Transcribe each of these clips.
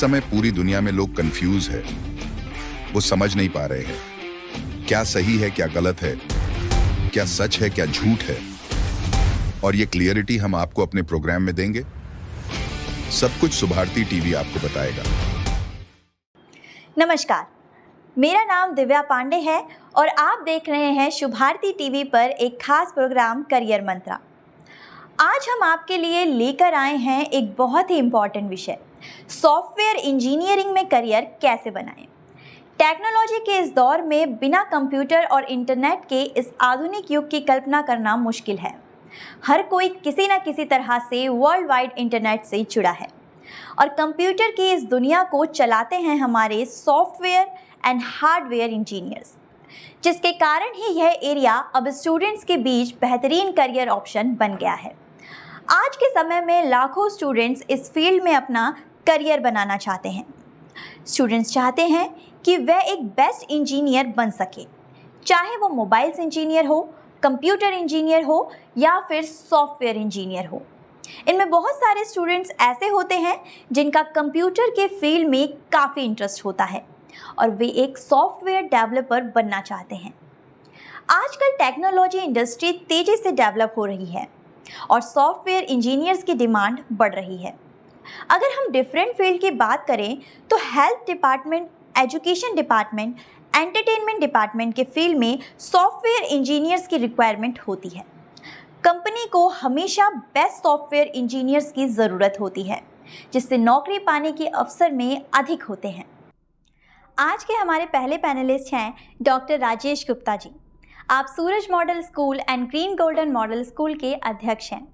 समय पूरी दुनिया में लोग कंफ्यूज है, वो समझ नहीं पा रहे हैं क्या सही है क्या गलत है, क्या सच है क्या झूठ है। और ये क्लियरिटी हम आपको अपने प्रोग्राम में देंगे। सब कुछ सुभारती टीवी आपको बताएगा। नमस्कार, मेरा नाम दिव्या पांडे है और आप देख रहे हैं शुभारती टीवी पर एक खास प्रोग्राम करियर मंत्रा। आज हम आपके लिए लेकर आए हैं एक बहुत ही इम्पॉर्टेंट विषय, सॉफ्टवेयर इंजीनियरिंग में करियर कैसे बनाएं। टेक्नोलॉजी के इस दौर में बिना कंप्यूटर और इंटरनेट के इस आधुनिक युग की कल्पना करना मुश्किल है। हर कोई किसी न किसी तरह से वर्ल्ड वाइड इंटरनेट से जुड़ा है और कंप्यूटर की इस दुनिया को चलाते हैं हमारे सॉफ्टवेयर एंड हार्डवेयर इंजीनियर्स, जिसके कारण ही यह एरिया अब स्टूडेंट्स के बीच बेहतरीन करियर ऑप्शन बन गया है। आज के समय में लाखों स्टूडेंट्स इस फील्ड में अपना करियर बनाना चाहते हैं। स्टूडेंट्स चाहते हैं कि वह एक बेस्ट इंजीनियर बन सके, चाहे वो मोबाइल्स इंजीनियर हो, कंप्यूटर इंजीनियर हो या फिर सॉफ्टवेयर इंजीनियर हो। इनमें बहुत सारे स्टूडेंट्स ऐसे होते हैं जिनका कंप्यूटर के फील्ड में काफ़ी इंटरेस्ट होता है और वे एक सॉफ्टवेयर डेवलपर बनना चाहते हैं। आजकल टेक्नोलॉजी इंडस्ट्री तेज़ी से डेवलप हो रही है और सॉफ्टवेयर इंजीनियर्स की डिमांड बढ़ रही है। अगर हम डिफरेंट फील्ड की बात करें तो health department, education department, entertainment department के फील्ड में सॉफ्टवेयर इंजीनियर्स की रिक्वायरमेंट होती है। कंपनी को हमेशा बेस्ट सॉफ्टवेयर इंजीनियर्स की ज़रूरत होती है, जिससे नौकरी पाने के अवसर में अधिक होते हैं। आज के हमारे पहले पैनलिस्ट हैं डॉक्टर राजेश गुप्ता जी। आप Suraj model school and green golden model school के अध्यक्ष हैं।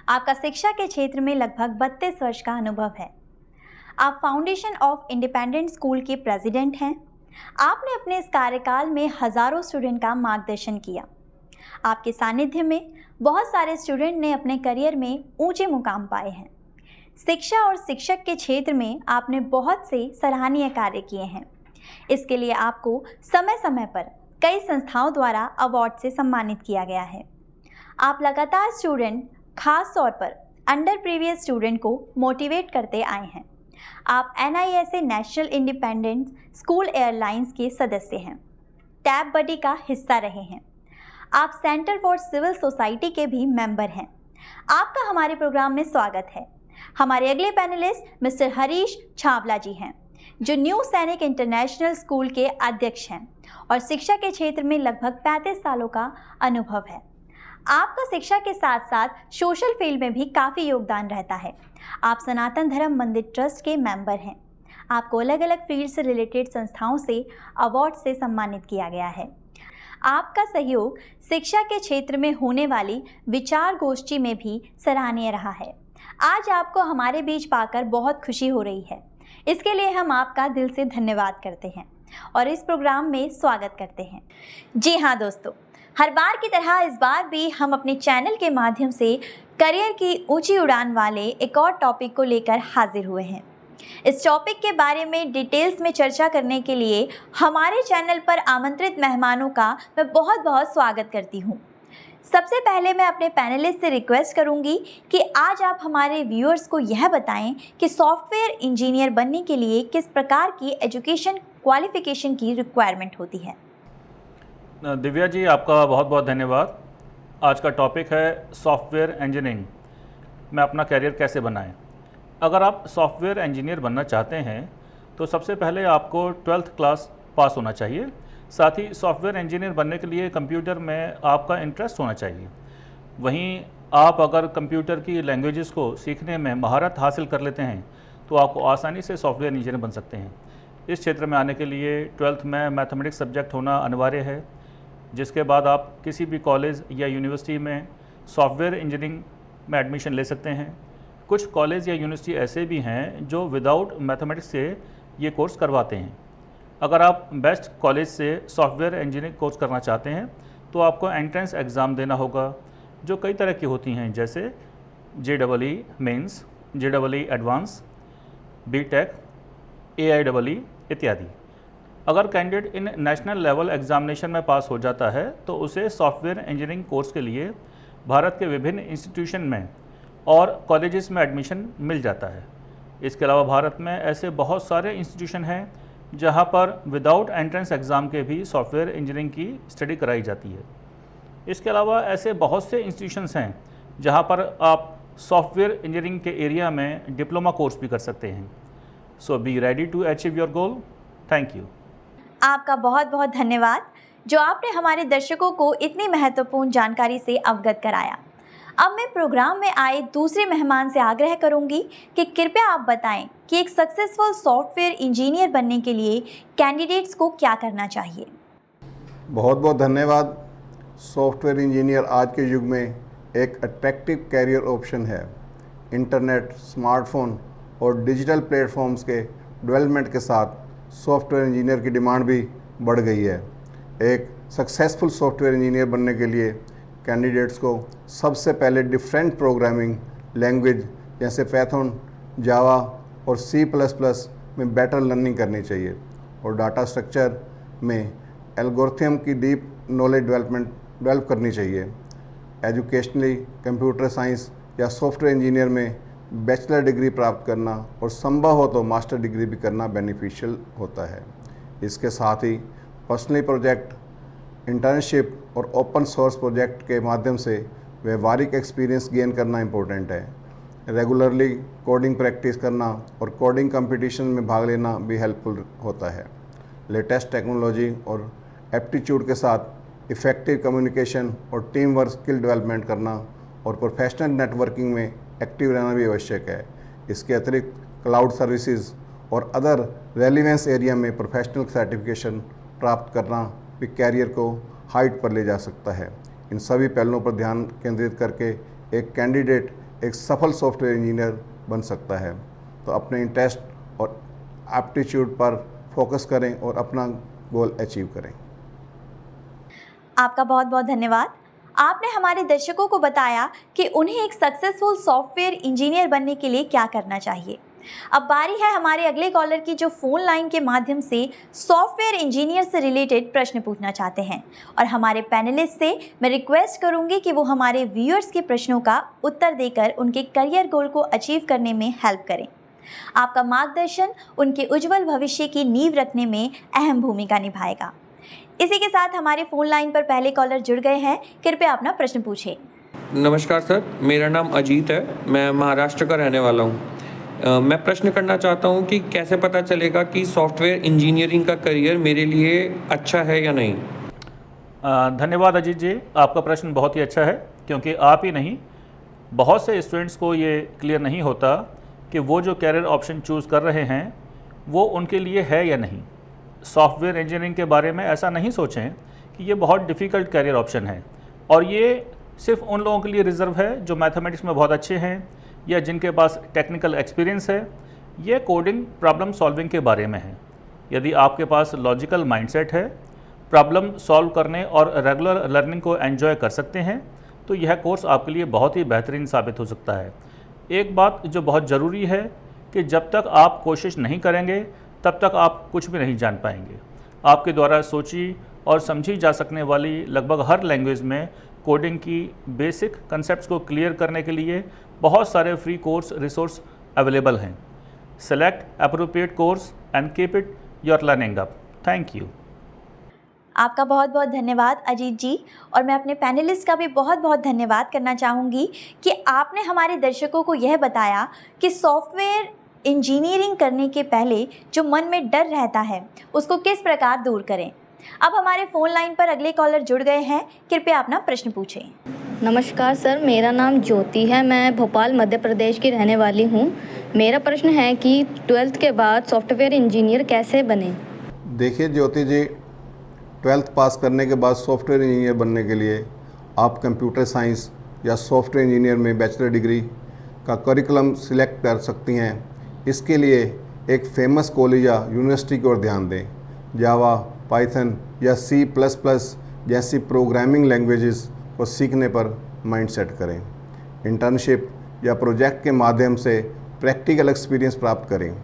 आपका शिक्षा के क्षेत्र में लगभग 32 वर्ष का अनुभव है। आप फाउंडेशन ऑफ इंडिपेंडेंट स्कूल के प्रेसिडेंट हैं। आपने अपने इस कार्यकाल में हज़ारों स्टूडेंट का मार्गदर्शन किया। आपके सानिध्य में बहुत सारे स्टूडेंट ने अपने करियर में ऊंचे मुकाम पाए हैं। शिक्षा और शिक्षक के क्षेत्र में आपने बहुत से सराहनीय कार्य किए हैं। इसके लिए आपको समय समय पर कई संस्थाओं द्वारा अवार्ड से सम्मानित किया गया है। आप लगातार स्टूडेंट, खास तौर पर अंडर प्रीवियस स्टूडेंट को मोटिवेट करते आए हैं। आप NISA national independent school airlines के सदस्य हैं, टैब बडी का हिस्सा रहे हैं। आप सेंटर फॉर सिविल सोसाइटी के भी मेंबर हैं। आपका हमारे प्रोग्राम में स्वागत है। हमारे अगले पैनलिस्ट मिस्टर हरीश छावला जी हैं, जो न्यू सैनिक इंटरनेशनल स्कूल के अध्यक्ष हैं और शिक्षा के क्षेत्र में लगभग 35 सालों का अनुभव है। आपका शिक्षा के साथ साथ सोशल फील्ड में भी काफ़ी योगदान रहता है। आप सनातन धर्म मंदिर ट्रस्ट के मेंबर हैं। आपको अलग अलग फील्ड से रिलेटेड संस्थाओं से अवार्ड से सम्मानित किया गया है। आपका सहयोग शिक्षा के क्षेत्र में होने वाली विचार गोष्ठी में भी सराहनीय रहा है। आज आपको हमारे बीच पाकर बहुत खुशी हो रही है। इसके लिए हम आपका दिल से धन्यवाद करते हैं और इस प्रोग्राम में स्वागत करते हैं। जी हाँ दोस्तों, हर बार की तरह इस बार भी हम अपने चैनल के माध्यम से करियर की ऊंची उड़ान वाले एक और टॉपिक को लेकर हाजिर हुए हैं। इस टॉपिक के बारे में डिटेल्स में चर्चा करने के लिए हमारे चैनल पर आमंत्रित मेहमानों का मैं बहुत बहुत स्वागत करती हूँ। सबसे पहले मैं अपने पैनलिस्ट से रिक्वेस्ट करूँगी कि आज आप हमारे व्यूअर्स को यह बताएं कि सॉफ्टवेयर इंजीनियर बनने के लिए किस प्रकार की एजुकेशन क्वालिफिकेशन की रिक्वायरमेंट होती है। दिव्या जी, आपका बहुत बहुत धन्यवाद। आज का टॉपिक है सॉफ्टवेयर इंजीनियरिंग में अपना करियर कैसे बनाएं। अगर आप सॉफ्टवेयर इंजीनियर बनना चाहते हैं तो सबसे पहले आपको 12th क्लास पास होना चाहिए। साथ ही सॉफ्टवेयर इंजीनियर बनने के लिए कंप्यूटर में आपका इंटरेस्ट होना चाहिए। वहीं आप अगर कंप्यूटर की लैंग्वेजेस को सीखने में महारत हासिल कर लेते हैं तो आपको आसानी से सॉफ्टवेयर इंजीनियर बन सकते हैं। इस क्षेत्र में आने के लिए 12th में मैथमेटिक्स सब्जेक्ट होना अनिवार्य है, जिसके बाद आप किसी भी कॉलेज या यूनिवर्सिटी में सॉफ्टवेयर इंजीनियरिंग में एडमिशन ले सकते हैं। कुछ कॉलेज या यूनिवर्सिटी ऐसे भी हैं जो विदाउट मैथमेटिक्स से ये कोर्स करवाते हैं। अगर आप बेस्ट कॉलेज से सॉफ्टवेयर इंजीनियरिंग कोर्स करना चाहते हैं तो आपको एंट्रेंस एग्ज़ाम देना होगा, जो कई तरह की होती हैं, जैसे JEE mains, JEE advance, BTech, AIEE इत्यादि। अगर कैंडिडेट इन नेशनल लेवल एग्जामिनेशन में पास हो जाता है तो उसे सॉफ्टवेयर इंजीनियरिंग कोर्स के लिए भारत के विभिन्न इंस्टीट्यूशन में और कॉलेजेस में एडमिशन मिल जाता है। इसके अलावा भारत में ऐसे बहुत सारे इंस्टीट्यूशन हैं जहां पर विदाउट एंट्रेंस एग्ज़ाम के भी सॉफ्टवेयर इंजीनियरिंग की स्टडी कराई जाती है। इसके अलावा ऐसे बहुत से इंस्टीट्यूशंस हैं जहां पर आप सॉफ्टवेयर इंजीनियरिंग के एरिया में डिप्लोमा कोर्स भी कर सकते हैं। So be ready to achieve your goal. Thank you. आपका बहुत बहुत धन्यवाद जो आपने हमारे दर्शकों को इतनी महत्वपूर्ण जानकारी से अवगत कराया। अब मैं प्रोग्राम में आए दूसरे मेहमान से आग्रह करूंगी कि कृपया आप बताएं कि एक सक्सेसफुल सॉफ्टवेयर इंजीनियर बनने के लिए कैंडिडेट्स को क्या करना चाहिए। बहुत बहुत धन्यवाद। सॉफ्टवेयर इंजीनियर आज के युग में एक अट्रैक्टिव कैरियर ऑप्शन है। इंटरनेट, स्मार्टफोन और डिजिटल प्लेटफॉर्म्स के डेवलपमेंट के साथ सॉफ्टवेयर इंजीनियर की डिमांड भी बढ़ गई है। एक सक्सेसफुल सॉफ्टवेयर इंजीनियर बनने के लिए कैंडिडेट्स को सबसे पहले डिफरेंट प्रोग्रामिंग लैंग्वेज जैसे पाइथन, जावा और C++ में बेटर लर्निंग करनी चाहिए और डाटा स्ट्रक्चर में एल्गोरिथम की डीप नॉलेज डेवलप करनी चाहिए। एजुकेशनली कंप्यूटर साइंस या सॉफ्टवेयर इंजीनियर में बैचलर डिग्री प्राप्त करना और संभव हो तो मास्टर डिग्री भी करना बेनिफिशियल होता है। इसके साथ ही पर्सनली प्रोजेक्ट, इंटर्नशिप और ओपन सोर्स प्रोजेक्ट के माध्यम से व्यवहारिक एक्सपीरियंस गेन करना इम्पोर्टेंट है। रेगुलरली कोडिंग प्रैक्टिस करना और कोडिंग कंपटीशन में भाग लेना भी हेल्पफुल होता है। लेटेस्ट टेक्नोलॉजी और एप्टीट्यूड के साथ इफ़ेक्टिव कम्युनिकेशन और टीम वर्क स्किल डेवलपमेंट करना और प्रोफेशनल नेटवर्किंग में एक्टिव रहना भी आवश्यक है। इसके अतिरिक्त क्लाउड सर्विसेज और अदर रेलिवेंस एरिया में प्रोफेशनल सर्टिफिकेशन प्राप्त करना भी कैरियर को हाइट पर ले जा सकता है। इन सभी पहलुओं पर ध्यान केंद्रित करके एक कैंडिडेट एक सफल सॉफ्टवेयर इंजीनियर बन सकता है। तो अपने इंटरेस्ट और एप्टीट्यूड पर फोकस करें और अपना गोल अचीव करें। आपका बहुत बहुत धन्यवाद। आपने हमारे दर्शकों को बताया कि उन्हें एक सक्सेसफुल सॉफ्टवेयर इंजीनियर बनने के लिए क्या करना चाहिए। अब बारी है हमारे अगले कॉलर की जो फ़ोन लाइन के माध्यम से सॉफ्टवेयर इंजीनियर से रिलेटेड प्रश्न पूछना चाहते हैं और हमारे पैनलिस्ट से मैं रिक्वेस्ट करूंगी कि वो हमारे व्यूअर्स के प्रश्नों का उत्तर देकर उनके करियर गोल को अचीव करने में हेल्प करें। आपका मार्गदर्शन उनके उज्जवल भविष्य की नींव रखने में अहम भूमिका निभाएगा। इसी के साथ हमारे फ़ोन लाइन पर पहले कॉलर जुड़ गए हैं। कृपया अपना प्रश्न पूछें। नमस्कार सर, मेरा नाम अजीत है, मैं महाराष्ट्र का रहने वाला हूँ। मैं प्रश्न करना चाहता हूँ कि कैसे पता चलेगा कि सॉफ्टवेयर इंजीनियरिंग का करियर मेरे लिए अच्छा है या नहीं। धन्यवाद अजीत जी, आपका प्रश्न बहुत ही अच्छा है क्योंकि आप ही नहीं बहुत से स्टूडेंट्स को ये क्लियर नहीं होता कि वो जो कैरियर ऑप्शन चूज़ कर रहे हैं वो उनके लिए है या नहीं। सॉफ्टवेयर इंजीनियरिंग के बारे में ऐसा नहीं सोचें कि ये बहुत डिफ़िकल्ट कैरियर ऑप्शन है और ये सिर्फ उन लोगों के लिए रिज़र्व है जो मैथमेटिक्स में बहुत अच्छे हैं या जिनके पास टेक्निकल एक्सपीरियंस है। ये कोडिंग प्रॉब्लम सॉल्विंग के बारे में है। यदि आपके पास लॉजिकल माइंडसेट है, प्रॉब्लम सॉल्व करने और रेगुलर लर्निंग को एंजॉय कर सकते हैं, तो यह कोर्स आपके लिए बहुत ही बेहतरीन साबित हो सकता है। एक बात जो बहुत ज़रूरी है कि जब तक आप कोशिश नहीं करेंगे तब तक आप कुछ भी नहीं जान पाएंगे। आपके द्वारा सोची और समझी जा सकने वाली लगभग हर लैंग्वेज में कोडिंग की बेसिक कंसेप्ट्स को क्लियर करने के लिए बहुत सारे फ्री कोर्स रिसोर्स अवेलेबल हैं। Select appropriate course and keep it your learning up. Thank you. आपका बहुत बहुत धन्यवाद अजीत जी, और मैं अपने पैनलिस्ट का भी बहुत बहुत धन्यवाद करना चाहूँगी कि आपने हमारे दर्शकों को यह बताया कि सॉफ्टवेयर इंजीनियरिंग करने के पहले जो मन में डर रहता है उसको किस प्रकार दूर करें। अब हमारे फ़ोन लाइन पर अगले कॉलर जुड़ गए हैं। कृपया अपना प्रश्न पूछें। नमस्कार सर, मेरा नाम ज्योति है, मैं भोपाल मध्य प्रदेश की रहने वाली हूँ। मेरा प्रश्न है कि 12th के बाद सॉफ्टवेयर इंजीनियर कैसे बने। देखिए ज्योति जी, 12th पास करने के बाद सॉफ्टवेयर इंजीनियर बनने के लिए आप कंप्यूटर साइंस या सॉफ्टवेयर इंजीनियर में बैचलर डिग्री का करिकुलम सिलेक्ट कर सकती हैं। इसके लिए एक फेमस कॉलेज या यूनिवर्सिटी की ओर ध्यान दें। जावा, पाइथन या C++ जैसी प्रोग्रामिंग लैंग्वेजेस को सीखने पर माइंड सेट करें। इंटर्नशिप या प्रोजेक्ट के माध्यम से प्रैक्टिकल एक्सपीरियंस प्राप्त करें।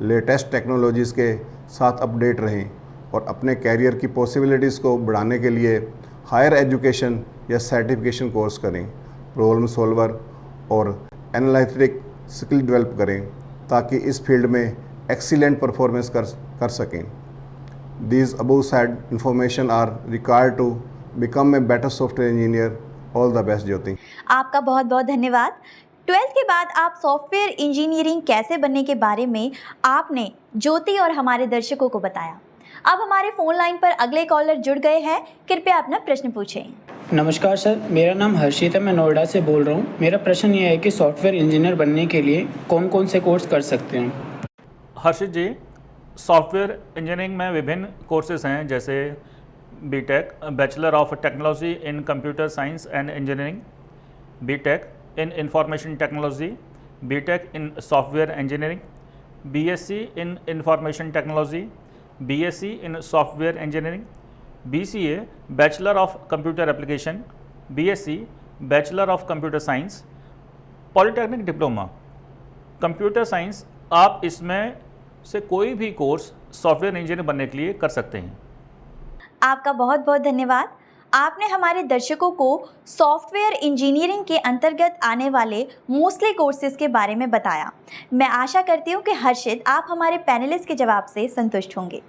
लेटेस्ट टेक्नोलॉजीज़ के साथ अपडेट रहें और अपने कैरियर की पॉसिबिलिटीज़ को बढ़ाने के लिए हायर एजुकेशन या सर्टिफिकेशन कोर्स करें। प्रॉब्लम सॉल्वर और एनालिटिक स्किल डेवलप करें। ताकि इस फील्ड में एक्सीलेंट परफॉर्मेंस कर सकें। These above said information are required to become a better software engineer. All the best, ज्योति। आपका बहुत बहुत धन्यवाद। 12th के बाद आप सॉफ्टवेयर इंजीनियरिंग कैसे बनने के बारे में आपने ज्योति और हमारे दर्शकों को बताया। अब हमारे फ़ोन लाइन पर अगले कॉलर जुड़ गए हैं, कृपया अपना प्रश्न पूछें। नमस्कार सर, मेरा नाम हर्षित है, मैं नोएडा से बोल रहा हूँ। मेरा प्रश्न ये है कि सॉफ्टवेयर इंजीनियर बनने के लिए कौन कौन से कोर्स कर सकते हैं? हर्षित जी, सॉफ्टवेयर इंजीनियरिंग में विभिन्न कोर्सेज हैं, जैसे BTech bachelor of technology in computer science and engineering, BTech in information technology, BTech in software engineering, BSc in information technology, BSc in software engineering, BCA bachelor of computer application, BSc bachelor of computer science, polytechnic diploma computer science. आप इसमें से कोई भी course software engineer बनने के लिए कर सकते हैं। आपका बहुत बहुत धन्यवाद। आपने हमारे दर्शकों को सॉफ्टवेयर इंजीनियरिंग के अंतर्गत आने वाले मोस्टली कोर्सेज के बारे में बताया। मैं आशा करती हूँ कि हर्षित आप हमारे पैनलिस्ट के जवाब से संतुष्ट होंगे।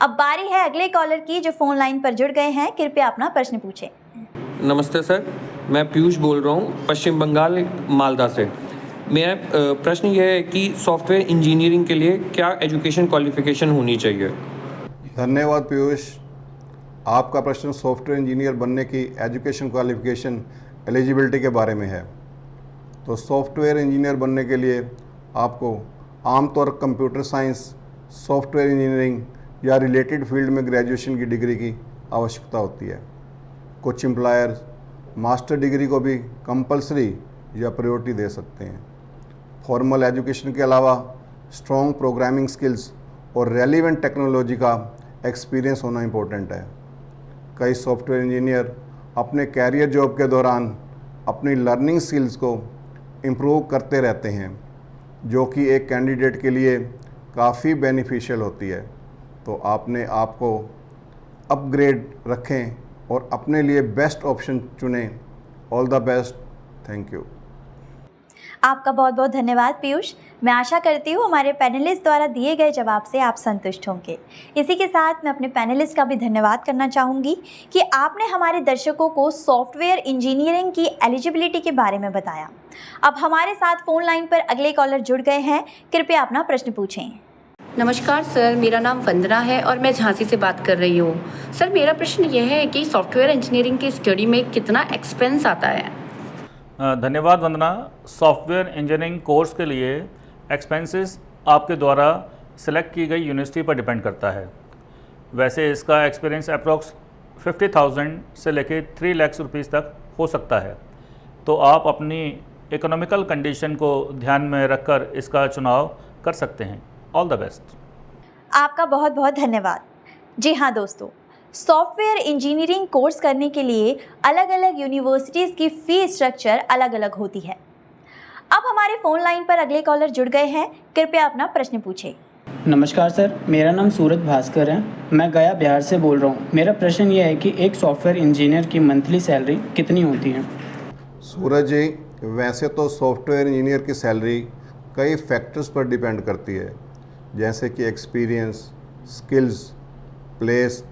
अब बारी है अगले कॉलर की जो फ़ोन लाइन पर जुड़ गए हैं, कृपया अपना प्रश्न पूछें। नमस्ते सर, मैं पीयूष बोल रहा हूँ पश्चिम बंगाल मालदा से। मेरा प्रश्न यह है कि सॉफ्टवेयर इंजीनियरिंग के लिए क्या एजुकेशन क्वालिफिकेशन होनी चाहिए? धन्यवाद पीयूष। आपका प्रश्न सॉफ्टवेयर इंजीनियर बनने की एजुकेशन क्वालिफिकेशन एलिजिबिलिटी के बारे में है। तो सॉफ्टवेयर इंजीनियर बनने के लिए आपको आमतौर कंप्यूटर साइंस, सॉफ्टवेयर इंजीनियरिंग या रिलेटेड फील्ड में ग्रेजुएशन की डिग्री की आवश्यकता होती है। कुछ एम्प्लॉयर्स मास्टर डिग्री को भी कंपलसरी या प्रायोरिटी दे सकते हैं। फॉर्मल एजुकेशन के अलावा स्ट्रॉन्ग प्रोग्रामिंग स्किल्स और रेलिवेंट टेक्नोलॉजी का एक्सपीरियंस होना इम्पोर्टेंट है। कई सॉफ्टवेयर इंजीनियर अपने कैरियर जॉब के दौरान अपनी लर्निंग स्किल्स को इम्प्रूव करते रहते हैं, जो कि एक कैंडिडेट के लिए काफ़ी बेनिफिशियल होती है। तो आपने आपको अपग्रेड रखें और अपने लिए बेस्ट ऑप्शन चुनें। All the best, thank you. आपका बहुत बहुत धन्यवाद पीयूष। मैं आशा करती हूँ हमारे पैनलिस्ट द्वारा दिए गए जवाब से आप संतुष्ट होंगे। इसी के साथ मैं अपने पैनलिस्ट का भी धन्यवाद करना चाहूँगी कि आपने हमारे दर्शकों को सॉफ्टवेयर इंजीनियरिंग की एलिजिबिलिटी के बारे में बताया। अब हमारे साथ फ़ोन लाइन पर अगले कॉलर जुड़ गए हैं, कृपया अपना प्रश्न पूछें। नमस्कार सर, मेरा नाम वंदना है और मैं झांसी से बात कर रही हूँ। सर, मेरा प्रश्न यह है कि सॉफ्टवेयर इंजीनियरिंग की स्टडी में कितना एक्सपेंस आता है? धन्यवाद वंदना। सॉफ्टवेयर इंजीनियरिंग कोर्स के लिए एक्सपेंसेस आपके द्वारा सिलेक्ट की गई यूनिवर्सिटी पर डिपेंड करता है। वैसे इसका एक्सपीरियंस अप्रॉक्स 50,000 से लेकर 3 लाख रुपीज़ तक हो सकता है। तो आप अपनी इकोनॉमिकल कंडीशन को ध्यान में रखकर इसका चुनाव कर सकते हैं। All the best. आपका बहुत बहुत धन्यवाद। जी हाँ दोस्तों, सॉफ्टवेयर इंजीनियरिंग कोर्स करने के लिए अलग अलग यूनिवर्सिटीज़ की फ़ीस स्ट्रक्चर अलग अलग होती है। अब हमारे फ़ोन लाइन पर अगले कॉलर जुड़ गए हैं, कृपया अपना प्रश्न पूछें। नमस्कार सर, मेरा नाम सूरज भास्कर है, मैं गया बिहार से बोल रहा हूँ। मेरा प्रश्न ये है कि एक सॉफ्टवेयर इंजीनियर की मंथली सैलरी कितनी होती है? सूरज जी, वैसे तो सॉफ्टवेयर इंजीनियर की सैलरी कई फैक्टर्स पर डिपेंड करती है, जैसे कि एक्सपीरियंस, स्किल्स, प्लेस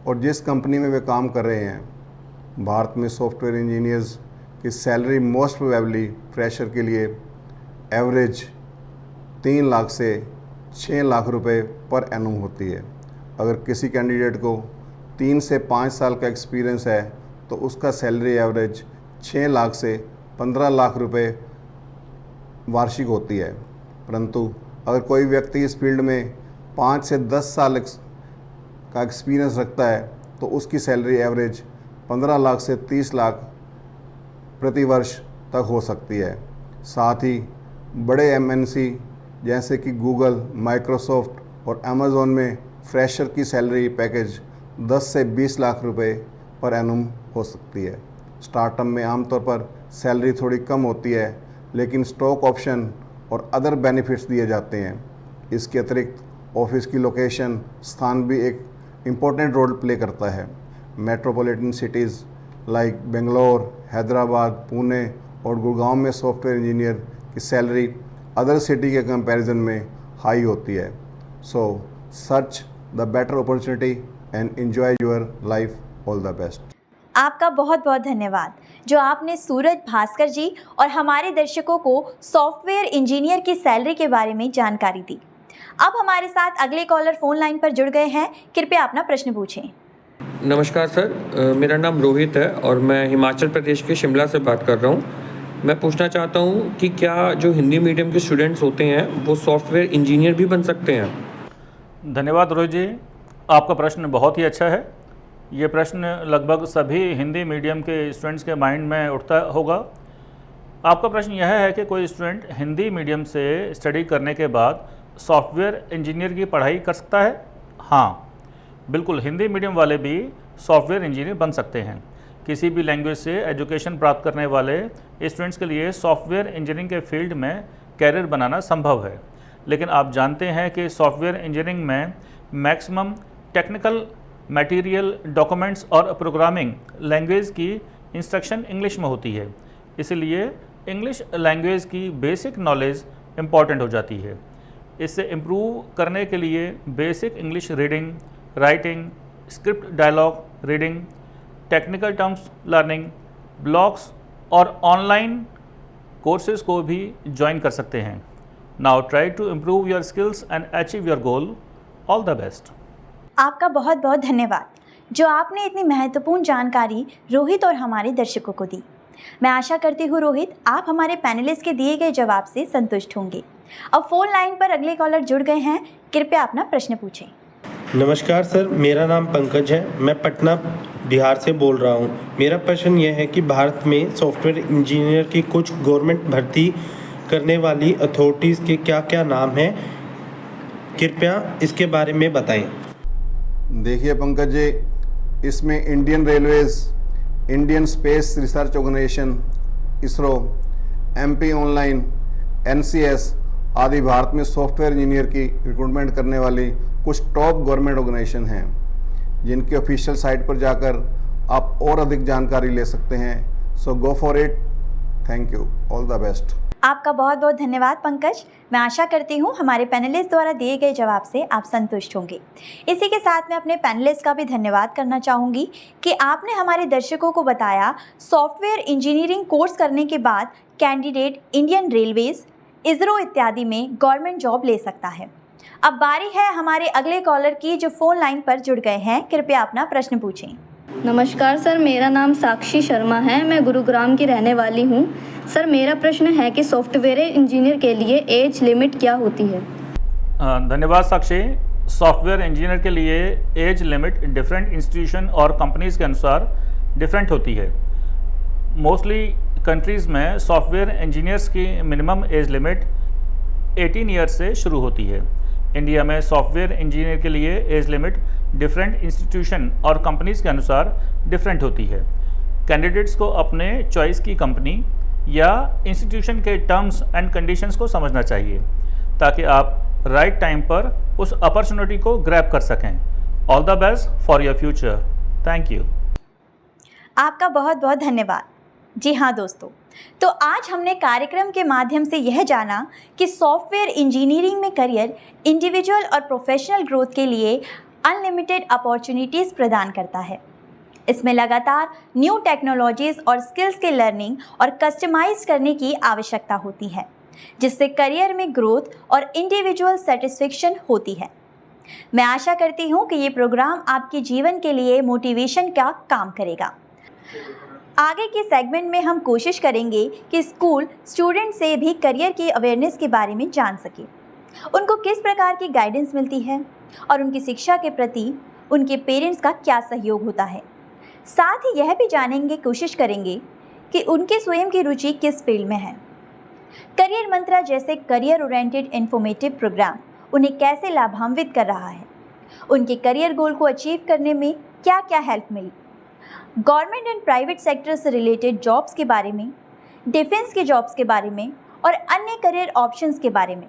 और जिस कंपनी में वे काम कर रहे हैं। भारत में सॉफ्टवेयर इंजीनियर्स की सैलरी मोस्ट प्रोबेबली फ्रेशर के लिए एवरेज 3 लाख से 6 लाख रुपए पर एनम होती है। अगर किसी कैंडिडेट को 3 से 5 साल का एक्सपीरियंस है तो उसका सैलरी एवरेज 6 लाख से 15 लाख रुपए वार्षिक होती है। परंतु अगर कोई व्यक्ति इस फील्ड में 5 से 10 साल का एक्सपीरियंस रखता है तो उसकी सैलरी एवरेज 15 लाख से 30 लाख प्रति वर्ष तक हो सकती है। साथ ही बड़े एमएनसी जैसे कि गूगल, माइक्रोसॉफ्ट और अमेज़ॉन में फ्रेशर की सैलरी पैकेज 10 से 20 लाख रुपए पर एनम हो सकती है। स्टार्टअप में आमतौर पर सैलरी थोड़ी कम होती है, लेकिन स्टॉक ऑप्शन और अदर बेनिफिट्स दिए जाते हैं। इसके अतिरिक्त ऑफिस की लोकेशन स्थान भी एक इम्पोर्टेंट रोल प्ले करता है। Metropolitan cities like Bangalore, Hyderabad, Pune और गुड़गांव में सॉफ्टवेयर इंजीनियर की सैलरी अदर सिटी के कंपैरिजन में हाई होती है। सो search the better opportunity and enjoy your life. All the best. आपका बहुत बहुत धन्यवाद जो आपने सूरज भास्कर जी और हमारे दर्शकों को सॉफ्टवेयर इंजीनियर की सैलरी के बारे में जानकारी दी। अब हमारे साथ अगले कॉलर फ़ोन लाइन पर जुड़ गए हैं। कृपया अपना प्रश्न पूछें। नमस्कार सर, मेरा नाम रोहित है और मैं हिमाचल प्रदेश के शिमला से बात कर रहा हूँ। मैं पूछना चाहता हूँ कि क्या जो हिंदी मीडियम के स्टूडेंट्स होते हैं वो सॉफ्टवेयर इंजीनियर भी बन सकते हैं? धन्यवाद रोहित जी, आपका प्रश्न बहुत ही अच्छा है। ये प्रश्न लगभग सभी हिंदी मीडियम के स्टूडेंट्स के माइंड में उठता होगा। आपका प्रश्न यह है कि कोई स्टूडेंट हिंदी मीडियम से स्टडी करने के बाद सॉफ्टवेयर इंजीनियर की पढ़ाई कर सकता है? हाँ, बिल्कुल, हिंदी मीडियम वाले भी सॉफ्टवेयर इंजीनियर बन सकते हैं। किसी भी लैंग्वेज से एजुकेशन प्राप्त करने वाले स्टूडेंट्स के लिए सॉफ्टवेयर इंजीनियरिंग के फील्ड में कैरियर बनाना संभव है। लेकिन आप जानते हैं कि सॉफ्टवेयर इंजीनियरिंग में मैक्सिमम टेक्निकल मटेरियल, डॉक्यूमेंट्स और प्रोग्रामिंग लैंग्वेज की इंस्ट्रक्शन इंग्लिश में होती है। इसलिए इंग्लिश लैंग्वेज की बेसिक नॉलेज इम्पॉर्टेंट हो जाती है। इससे इम्प्रूव करने के लिए basic English reading, writing, script dialogue reading, technical terms learning, blogs और ऑनलाइन कोर्सेज को भी ज्वाइन कर सकते हैं। Now try to improve your skills and achieve your goal. All the best. आपका बहुत बहुत धन्यवाद जो आपने इतनी महत्वपूर्ण जानकारी रोहित और हमारे दर्शकों को दी। मैं आशा करती हूँ रोहित, आप हमारे पैनलिस्ट के दिए गए जवाब से संतुष्ट होंगे। अब फ़ोन लाइन पर अगले कॉलर जुड़ गए हैं। कृपया अपना प्रश्न पूछें। नमस्कार सर, मेरा नाम पंकज है। मैं पटना बिहार से बोल रहा हूँ। मेरा प्रश्न यह है कि भारत में सॉफ्टवेयर इंजीनियर की कुछ गवर्नमेंट भर्ती करने वाली अथॉरिटीज़ के क्या क्या नाम हैं? कृपया इसके बारे में बताएं। देखिए पंकज जी, इसमें Indian railways, Indian space research organisation, ISRO, MP online, NCS आदि भारत में सॉफ्टवेयर इंजीनियर की रिक्रूटमेंट करने वाली कुछ टॉप गवर्नमेंट ऑर्गेनाइजेशन हैं जिनकी ऑफिशियल साइट पर जाकर आप और अधिक जानकारी ले सकते हैं। So go for it. Thank you. All the best. आपका बहुत बहुत धन्यवाद पंकज। मैं आशा करती हूँ हमारे पैनलिस्ट द्वारा दिए गए जवाब से आप संतुष्ट होंगे। इसी के साथ मैं अपने पैनलिस्ट का भी धन्यवाद करना चाहूँगी कि आपने हमारे दर्शकों को बताया सॉफ्टवेयर इंजीनियरिंग कोर्स करने के बाद कैंडिडेट इंडियन रेलवेज, इसरो इत्यादि में गवर्नमेंट जॉब ले सकता है। अब बारी है हमारे अगले कॉलर की जो फ़ोन लाइन पर जुड़ गए हैं। कृपया अपना प्रश्न पूछें। नमस्कार सर, मेरा नाम साक्षी शर्मा है। मैं गुरुग्राम की रहने वाली हूँ। सर, मेरा प्रश्न है कि सॉफ्टवेयर इंजीनियर के लिए एज लिमिट क्या होती है? धन्यवाद साक्षी। सॉफ्टवेयर इंजीनियर के लिए एज लिमिट डिफरेंट इंस्टीट्यूशन और कंपनीज़ के अनुसार डिफरेंट होती है। मोस्टली कंट्रीज़ में सॉफ्टवेयर इंजीनियर्स की मिनिमम एज लिमिट 18 ईयर्स से शुरू होती है। इंडिया में सॉफ्टवेयर इंजीनियर के लिए एज लिमिट डिफरेंट इंस्टीट्यूशन और कंपनीज़ के अनुसार डिफरेंट होती है। कैंडिडेट्स को अपने चॉइस की कंपनी या इंस्टीट्यूशन के टर्म्स एंड कंडीशंस को समझना चाहिए ताकि आप राइट टाइम पर उस अपॉर्चुनिटी को ग्रैब कर सकें। All the best for your future. Thank you. आपका बहुत बहुत धन्यवाद। जी हाँ दोस्तों, तो आज हमने कार्यक्रम के माध्यम से यह जाना कि सॉफ्टवेयर इंजीनियरिंग में करियर इंडिविजुअल और प्रोफेशनल ग्रोथ के लिए अनलिमिटेड अपॉर्चुनिटीज़ प्रदान करता है। इसमें लगातार न्यू टेक्नोलॉजीज़ और स्किल्स के लर्निंग और कस्टमाइज करने की आवश्यकता होती है, जिससे करियर में ग्रोथ और इंडिविजुअल सेटिस्फेक्शन होती है। मैं आशा करती हूँ कि ये प्रोग्राम आपके जीवन के लिए मोटिवेशन का काम करेगा। आगे के सेगमेंट में हम कोशिश करेंगे कि स्कूल स्टूडेंट से भी करियर की अवेयरनेस के बारे में जान सके, उनको किस प्रकार की गाइडेंस मिलती है और उनकी शिक्षा के प्रति उनके पेरेंट्स का क्या सहयोग होता है। साथ ही यह भी जानेंगे, कोशिश करेंगे कि उनके स्वयं की रुचि किस फील्ड में है। करियर मंत्रा जैसे करियर ओरिएंटेड इन्फॉर्मेटिव प्रोग्राम उन्हें कैसे लाभान्वित कर रहा है, उनके करियर गोल को अचीव करने में क्या क्या हेल्प मिली, गवर्नमेंट एंड प्राइवेट सेक्टर से रिलेटेड जॉब्स के बारे में, डिफेंस के जॉब्स के बारे में और अन्य करियर ऑप्शंस के बारे में।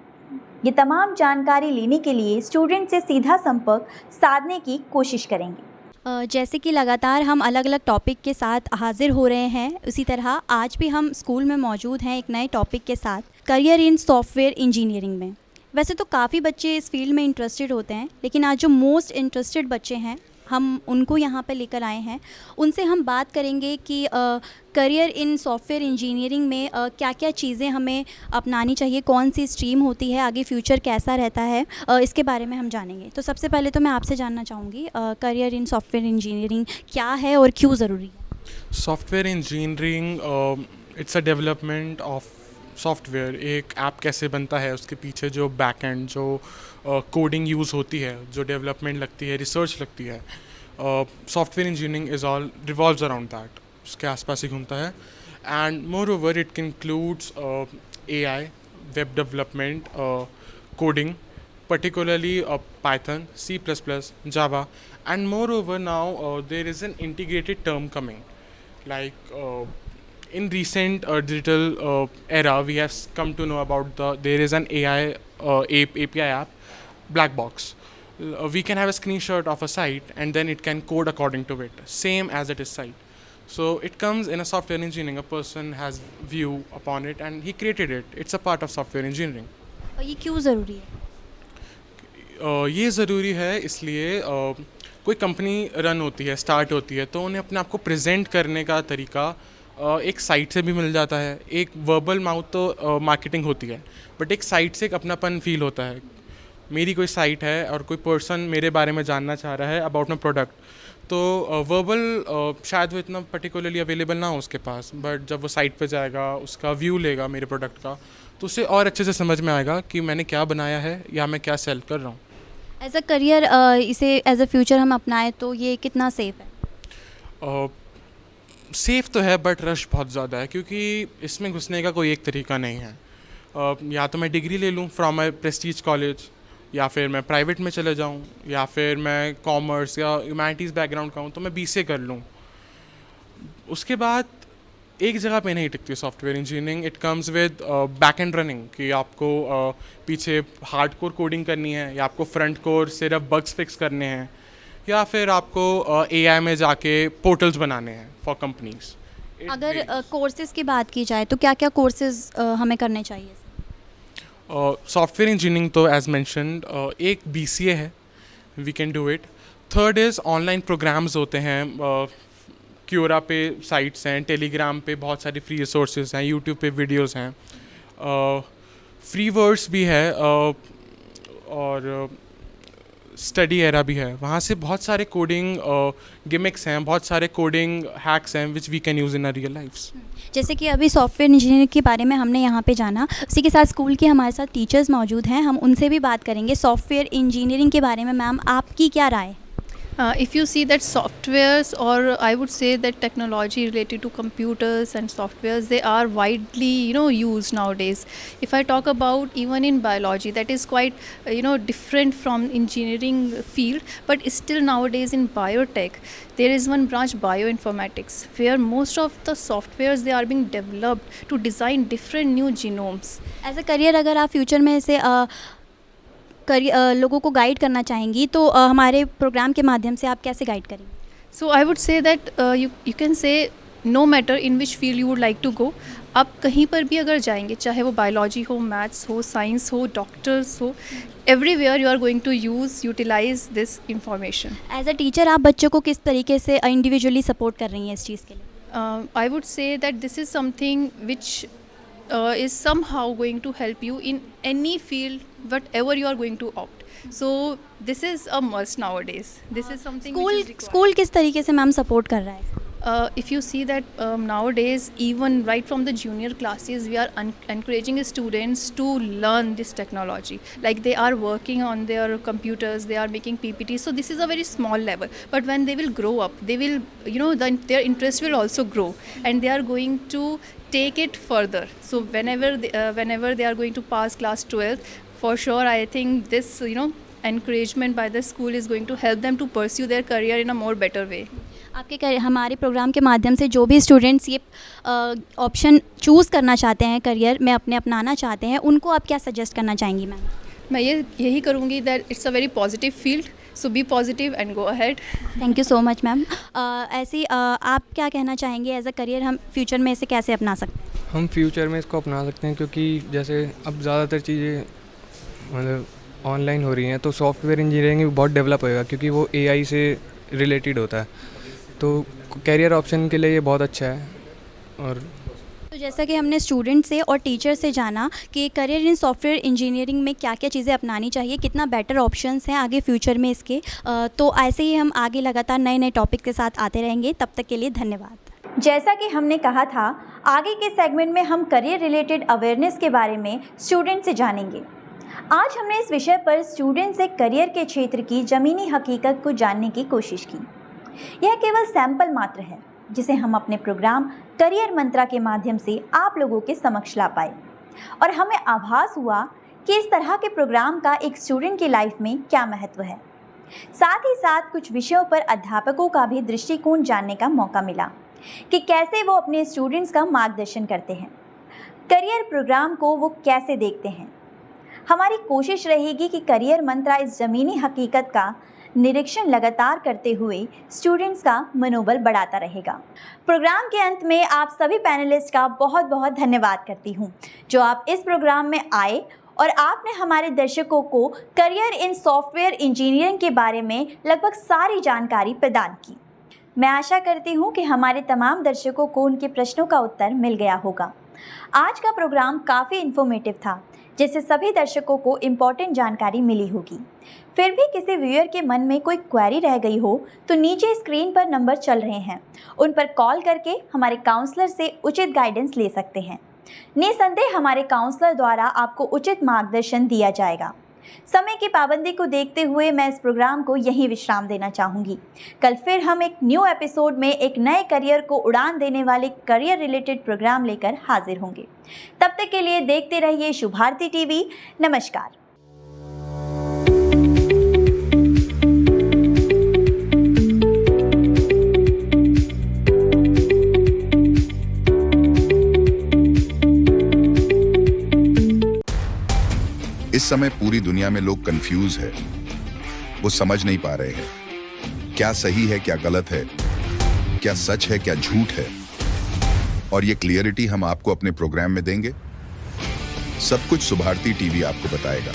ये तमाम जानकारी लेने के लिए स्टूडेंट से सीधा संपर्क साधने की कोशिश करेंगे। जैसे कि लगातार हम अलग अलग टॉपिक के साथ हाजिर हो रहे हैं, उसी तरह आज भी हम स्कूल में मौजूद हैं एक नए टॉपिक के साथ। करियर इन सॉफ्टवेयर इंजीनियरिंग में। वैसे तो काफ़ी बच्चे इस फील्ड में इंटरेस्टेड होते हैं, लेकिन आज जो मोस्ट इंटरेस्टेड बच्चे हैं हम उनको यहाँ पर लेकर आए हैं। उनसे हम बात करेंगे कि करियर इन सॉफ्टवेयर इंजीनियरिंग में क्या क्या चीज़ें हमें अपनानी चाहिए, कौन सी स्ट्रीम होती है, आगे फ्यूचर कैसा रहता है, इसके बारे में हम जानेंगे। तो सबसे पहले तो मैं आपसे जानना चाहूँगी करियर इन सॉफ्टवेयर इंजीनियरिंग क्या है और क्यों ज़रूरी है? Software engineering it's a development of software. एक ऐप कैसे बनता है, उसके पीछे जो बैक एंड जो कोडिंग यूज़ होती है, जो डेवलपमेंट लगती है, रिसर्च लगती है, software engineering is all revolves around that, उसके आसपास ही घूमता है। And more over it includes AI, web development, coding, particularly Python, C++, Java, and moreover now there is an integrated term coming. Like in recent digital era, we have come to know about there is an AI API app, Blackbox. We can have a screenshot of a site and then it can code according to it, same as it is site. So it comes in a software engineering. A person has view upon it and he created it. It's a part of software engineering. और ये क्यों ज़रूरी है? ये ज़रूरी है इसलिए कोई कंपनी रन होती है, स्टार्ट होती है, तो उन्हें अपने आप को प्रेजेंट करने का तरीका एक साइट से भी मिल जाता है। एक वर्बल माउथ तो मार्केटिंग होती है, बट एक साइट से एक अपनापन फील होता है। मेरी कोई साइट है और कोई पर्सन मेरे बारे में जानना चाह रहा है अबाउट माई प्रोडक्ट, तो वर्बल शायद वो इतना पर्टिकुलरली अवेलेबल ना हो उसके पास, बट जब वो साइट पे जाएगा, उसका व्यू लेगा मेरे प्रोडक्ट का, तो उसे और अच्छे से समझ में आएगा कि मैंने क्या बनाया है या मैं क्या सेल कर रहा हूँ। एज अ करियर इसे एज अ फ्यूचर हम अपनाएं तो ये कितना सेफ़ है? सेफ़ तो है, बट रश बहुत ज़्यादा है, क्योंकि इसमें घुसने का कोई एक तरीका नहीं है। या तो मैं डिग्री ले लूँ फ्रॉम माई प्रेस्टीज कॉलेज, या फिर मैं प्राइवेट में चले जाऊँ, या फिर मैं कॉमर्स या ह्यूमैनिटीज़ बैकग्राउंड का हूँ तो मैं BCA कर लूँ। उसके बाद एक जगह पे नहीं टिकती software engineering. It comes with back end running, कि आपको पीछे हार्डकोर कोडिंग करनी है, या आपको फ्रंट कोर सिर्फ बग्स फिक्स करने हैं, या फिर आपको AI में जाके पोर्टल्स बनाने हैं फॉर कंपनीज। अगर कोर्सेज़ की बात की जाए तो क्या क्या कोर्सेज़ हमें करने चाहिए? सॉफ्टवेयर इंजीनियरिंग तो एज मैंशनड एक BCA है, we can do it. Third is online programs होते हैं, क्यूरा पे साइट्स हैं, टेलीग्राम पे बहुत सारी फ्री रिसोर्सेज हैं, यूट्यूब पे वीडियोस हैं, फ्री वर्ड्स भी है, और स्टडी एरा भी है। वहाँ से बहुत सारे कोडिंग गिमिक्स हैं, बहुत सारे कोडिंग हैक्स हैं which we can use in our real lifes. जैसे कि अभी सॉफ्टवेयर इंजीनियरिंग के बारे में हमने यहाँ पे जाना, उसी के साथ स्कूल के हमारे साथ टीचर्स मौजूद हैं, हम उनसे भी बात करेंगे सॉफ्टवेयर इंजीनियरिंग के बारे में। मैम, आपकी क्या राय? If you see that softwares, or I would say that technology related to computers and softwares, they are widely used nowadays. If I talk about even in biology, that is quite different from engineering field, but still nowadays in biotech there is one branch, bioinformatics, where most of the softwares they are being developed to design different new genomes. As a career अगर आप future में इसे लोगों को guide करना चाहेंगी तो हमारे प्रोग्राम के माध्यम से आप कैसे गाइड करेंगे? So I would say that you can say no matter in which field you would like to go, आप कहीं पर भी अगर जाएंगे, चाहे वो बायोलॉजी हो, मैथ्स हो, साइंस हो, डॉक्टर्स हो, everywhere you are going to utilise this information. As a teacher आप बच्चों को किस तरीके से इंडिविजुअली सपोर्ट कर रही हैं इस चीज़ के लिए? I would say that this is something which is somehow going to help you in any field, whatever you are going to opt. So this is a must nowadays. This is something school किस तरीके से ma'am support कर रहा है? If you see that nowadays, even right from the junior classes, we are encouraging students to learn this technology. Like they are working on their computers, they are making PPTs. So this is a very small level. But when they will grow up, they will, their interest will also grow, and they are going to take it further. So whenever they are going to pass class 12th, for sure I think this encouragement by the school is going to help them to pursue their career in a more better way. आपके हमारे programme के माध्यम से जो भी students ये option choose करना चाहते हैं, करियर में अपने अपनाना चाहते हैं, उनको आप क्या सजेस्ट करना चाहेंगी मैम? मैं यही करूँगी that it's a very positive field, so be positive and go ahead. Thank you so much ma'am. ऐसे आप क्या कहना चाहेंगे एज अ करियर हम फ्यूचर में इसे कैसे अपना सकते हैं? हम फ्यूचर में इसको अपना सकते हैं, क्योंकि जैसे अब ज़्यादातर चीज़ें मतलब ऑनलाइन हो रही हैं, तो सॉफ्टवेयर इंजीनियरिंग भी बहुत डेवलप होएगा क्योंकि वो एआई से रिलेटेड होता है। तो कैरियर ऑप्शन के लिए ये बहुत अच्छा है। और तो जैसा कि हमने स्टूडेंट से और टीचर से जाना कि करियर इन सॉफ्टवेयर इंजीनियरिंग में क्या क्या चीज़ें अपनानी चाहिए, कितना बेटर ऑप्शंस हैं आगे फ्यूचर में इसके, तो ऐसे ही हम आगे लगातार नए नए टॉपिक के साथ आते रहेंगे। तब तक के लिए धन्यवाद। जैसा कि हमने कहा था, आगे के सेगमेंट में हम करियर रिलेटेड अवेयरनेस के बारे में स्टूडेंट से जानेंगे। आज हमने इस विषय पर स्टूडेंट से करियर के क्षेत्र की ज़मीनी हकीकत को जानने की कोशिश की। यह केवल सैंपल मात्र है जिसे हम अपने प्रोग्राम करियर मंत्रा के माध्यम से आप लोगों के समक्ष ला पाए, और हमें आभास हुआ कि इस तरह के प्रोग्राम का एक स्टूडेंट की लाइफ में क्या महत्व है। साथ ही साथ कुछ विषयों पर अध्यापकों का भी दृष्टिकोण जानने का मौका मिला कि कैसे वो अपने स्टूडेंट्स का मार्गदर्शन करते हैं, करियर प्रोग्राम को वो कैसे देखते हैं। हमारी कोशिश रहेगी कि करियर मंत्रा इस ज़मीनी हकीकत का निरीक्षण लगातार करते हुए स्टूडेंट्स का मनोबल बढ़ाता रहेगा। प्रोग्राम के अंत में आप सभी पैनलिस्ट का बहुत बहुत धन्यवाद करती हूँ जो आप इस प्रोग्राम में आए और आपने हमारे दर्शकों को करियर इन सॉफ्टवेयर इंजीनियरिंग के बारे में लगभग सारी जानकारी प्रदान की। मैं आशा करती हूँ कि हमारे तमाम दर्शकों को उनके प्रश्नों का उत्तर मिल गया होगा। आज का प्रोग्राम काफ़ी इन्फॉर्मेटिव था, जिससे सभी दर्शकों को इम्पॉर्टेंट जानकारी मिली होगी। फिर भी किसी व्यूअर के मन में कोई क्वेरी रह गई हो तो नीचे स्क्रीन पर नंबर चल रहे हैं, उन पर कॉल करके हमारे काउंसलर से उचित गाइडेंस ले सकते हैं। निसंदेह हमारे काउंसलर द्वारा आपको उचित मार्गदर्शन दिया जाएगा। समय की पाबंदी को देखते हुए मैं इस प्रोग्राम को यहीं विश्राम देना चाहूँगी। कल फिर हम एक न्यू एपिसोड में एक नए करियर को उड़ान देने वाले करियर रिलेटेड प्रोग्राम लेकर हाजिर होंगे। तब तक के लिए देखते रहिए शुभारती टीवी। नमस्कार। इस समय पूरी दुनिया में लोग कंफ्यूज है, वो समझ नहीं पा रहे हैं क्या सही है क्या गलत है, क्या सच है क्या झूठ है, और ये क्लियरिटी हम आपको अपने प्रोग्राम में देंगे। सब कुछ शुभारती टीवी आपको बताएगा।